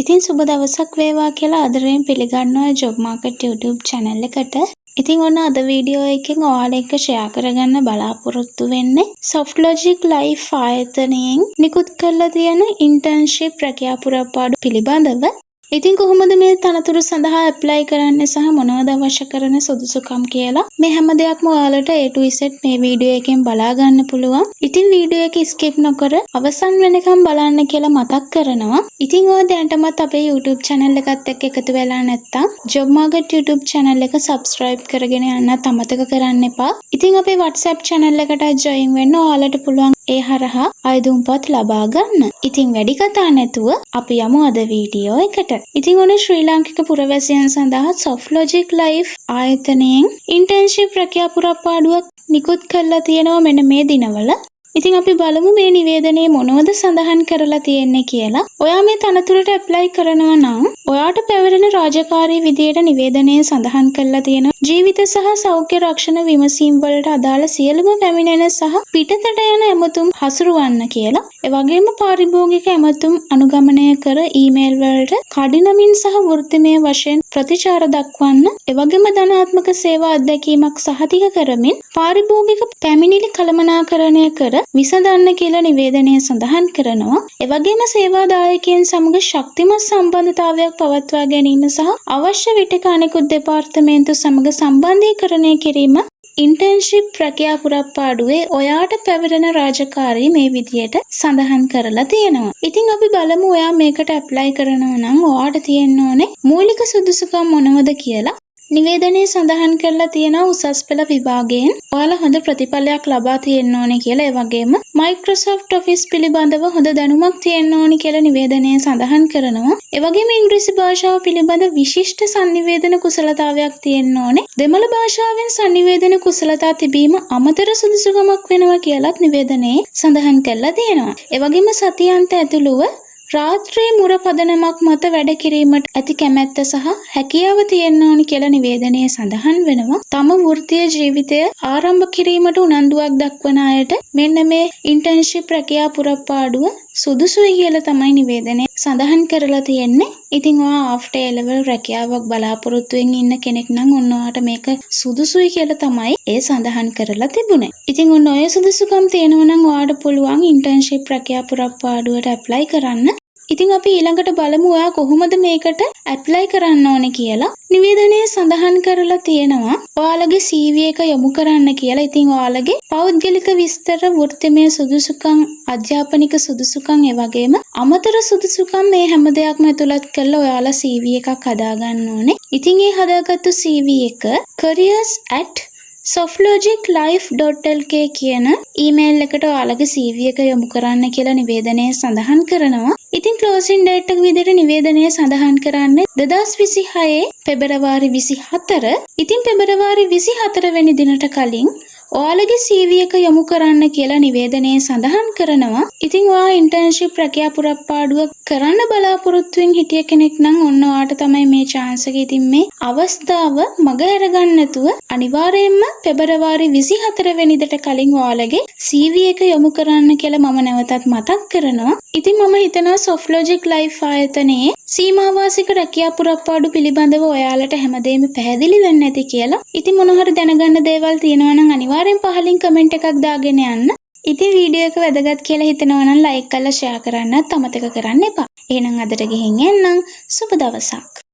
ඉතින් සුබ දවසක් වේවා කියලා ආදරයෙන් පිළිගන්නවා ජොබ් මාකට් YouTube channel එකට. ඉතින් ඔන්න අද වීඩියෝ එකෙන් ඔයාලා එක්ක ෂෙයා කරගන්න බලාපොරොත්තු වෙන්නේ Softlogic Life ආයතනයෙන් නිකුත් කරලා තියෙන internship රැකියා පුරපාඩු පිළිබඳව. ඉතින් කොහොමද මේ තනතුරු සඳහා ඇප්ලයි කරන්න සහ මොනවද අවශ්‍ය කරන සුදුසුකම් කියලා මේ හැම දෙයක්ම ඔයාලට A to Z මේ වීඩියෝ එකෙන් බලා ගන්න පුළුවන්. ඉතින් වීඩියෝ එක skip නොකර අවසන් වෙනකම් බලන්න කියලා මතක් කරනවා. ඉතින් ඔය දැනටමත් අපේ YouTube channel එකත් එක්ක එකතු වෙලා නැත්නම් Job Market YouTube channel එක subscribe කරගෙන යන්නත් අමතක කරන්න එපා. ඉතින් අපේ WhatsApp channel එකට join වෙන්න ඔයාලට පුළුවන් ඒ හරහා අයදුම්පත් ලබා ගන්න. ඉතින් වැඩි කතා නැතුව අපි යමු අද වීඩියෝ එකට. ඉතින් ඔන්න ශ්‍රී ලාංකික පුරවැසියන් සඳහා Softlogic Life ආයතනයෙන් internship රැකියා පුරපාඩුවක් නිකුත් කරලා තියෙනවා මෙන්න මේ දිනවල. ඉතින් අපි බලමු මේ නිවේදනයේ මොනවද සඳහන් කරලා තියෙන්නේ කියලා. ඔයා මේ තනතුරට ඇප්ලයි කරනවා නම් ඔයාට පැවරෙන රාජකාරී විදියට නිවේදනයේ සඳහන් කරලා තියෙනවා ජීවිත සහ සෞඛ්‍ය රක්ෂණ විමසීම් වලට අදාළ සියලුම පැමිණෙන සහ පිටතට යන ඇමතුම් හසුරවන්න කියලා. ඒ වගේම පාරිභෝගික ඇමතුම් අනුගමනය කර ඊමේල් වලට කඩිනමින් සහ වෘත්තිමය වශයෙන් ප්‍රතිචාර දක්වන්න. ඒ වගේම ධනාත්මක සේවා අත්දැකීමක් සහතික කරමින් පාරිභෝගික පැමිණිලි කළමනාකරණය කර විසඳන්න කියලා නිවේදනයේ සඳහන් කරනවා. ඒ වගේම සේවාදායකයන් සමග ශක්තිමත් සම්බන්ධතාවයක් පවත්වා ගැනීම සහ අවශ්‍ය විටක අනෙකුත් දෙපාර්තමේන්තු සමග සම්බන්ධීකරණය කිරීම internship රැකියා පුරපාඩුවේ ඔයාට පැවරෙන රාජකාරී මේ විදියට සඳහන් කරලා තියෙනවා. ඉතින් අපි බලමු ඔයා මේකට ඇප්ලයි කරනවා නම් ඔයාට තියෙන්න ඕනේ මූලික සුදුසුකම් මොනවද කියලා. නිවේදනයේ සඳහන් කරලා තියෙනවා උසස් පෙළ විභාගයෙන් ඔයාලා හොඳ ප්‍රතිඵලයක් ලබා තියෙන්න ඕනේ කියලා. ඒ වගේම Microsoft Office පිළිබඳව හොඳ දැනුමක් තියෙන්න ඕනේ කියලා නිවේදනයේ සඳහන් කරනවා. ඒ වගේම ඉංග්‍රීසි භාෂාව පිළිබඳ විශිෂ්ට sannivedana කුසලතාවයක් තියෙන්න ඕනේ. දෙමළ භාෂාවෙන් sannivedana කුසලතා තිබීම අමතර සුදුසුකමක් වෙනවා කියලාත් නිවේදනයේ සඳහන් කරලා තියෙනවා. ඒ වගේම සතියාන්ත ඇතුළුව රාත්‍රී මුර පදනමක් මත වැඩ කිරීමට ඇති කැමැත්ත සහ හැකියාව තියෙන්න ඕනි කියලා නිවේදනයේ සඳහන් වෙනවා. තම වෘත්තීය ජීවිතය ආරම්භ කිරීමට උනන්දුවක් දක්වන අයට මෙන්න මේ internship රැකියා පුරපාඩුව සුදුසුයි කියලා තමයි නිවේදනයේ සඳහන් කරලා තියෙන්නේ. ඉතින් ඔයා after A level රැකියාවක් බලාපොරොත්තු වෙමින් ඉන්න කෙනෙක් නම් ඔන්න ඔයාට මේක සුදුසුයි කියලා තමයි ඒ සඳහන් කරලා තිබුණේ. ඉතින් ඔන්න ඔය සුදුසුකම් තියෙනවා නම් ඔයාට පුළුවන් internship රැකියා පුරපාඩුවට apply කරන්න. ඉතින් අපි ඊළඟට බලමු ඔයා කොහොමද මේකට ඇප්ලයි කරන්න ඕනේ කියලා. නිවේදනයේ සඳහන් කරලා තියෙනවා ඔයාලගේ CV එක යොමු කරන්න කියලා. ඉතින් ඔයාලගේ පෞද්ගලික විස්තර, වෘත්තිමය සුදුසුකම්, අධ්‍යාපනික සුදුසුකම්, ඒ වගේම අමතර සුදුසුකම් මේ හැම දෙයක්ම ඇතුළත් කරලා ඔයාලා CV එකක් හදා ගන්න ඕනේ. ඉතින් මේ හදාගත්තු CV එක careers@softlogiclife.lk කියන ඊමේල් එකට ඔයාලගේ CV එක යොමු කරන්න කියලා නිවේදනයේ සඳහන් කරනවා. ඉතින් ක්ලෝසින් ඩේට් එක විදිහට නිවේදනයේ සඳහන් කරන්නේ 2026 පෙබරවාරි 24. ඉතින් පෙබරවාරි 24 වෙනි දිනට කලින් ඔයාලගේ CV එක යොමු කරන්න කියලා නිවේදනයේ සඳහන් කරනවා. ඉතින් ඔයා internship රැකියා පුරපාඩුව කරන්න බලාපොරොත්තුෙන් හිටිය කෙනෙක් නම් ඔන්න ඔයාට තමයි මේ chance එක. ඉතින් මේ අවස්ථාව මග හැරගන්න නැතුව අනිවාර්යයෙන්ම පෙබරවාරි 24 වෙනිදාට කලින් ඔයාලගේ CV එක යොමු කරන්න කියලා මම නැවතත් මතක් කරනවා. ඉතින් මම හිතනවා Softlogic Life ආයතනයේ සීමාවාසික රැකියා පුරපාඩු පිළිබඳව ඔයාලට හැමදේම පැහැදිලි වෙන්න ඇති කියලා. ඉතින් මොන හරි දැනගන්න දේවල් තියෙනවා නම් අනිවාර්යෙන් පහලින් කමෙන්ට් එකක් දාගෙන යන්න. ඉතින් වීඩියෝ එක වැදගත් කියලා හිතනවා නම් ලයික් කරලා ෂෙයා කරන්නත් අමතක කරන්න එපා. එහෙනම් අදට ගිහින් එන්නම්. සුබ දවසක්.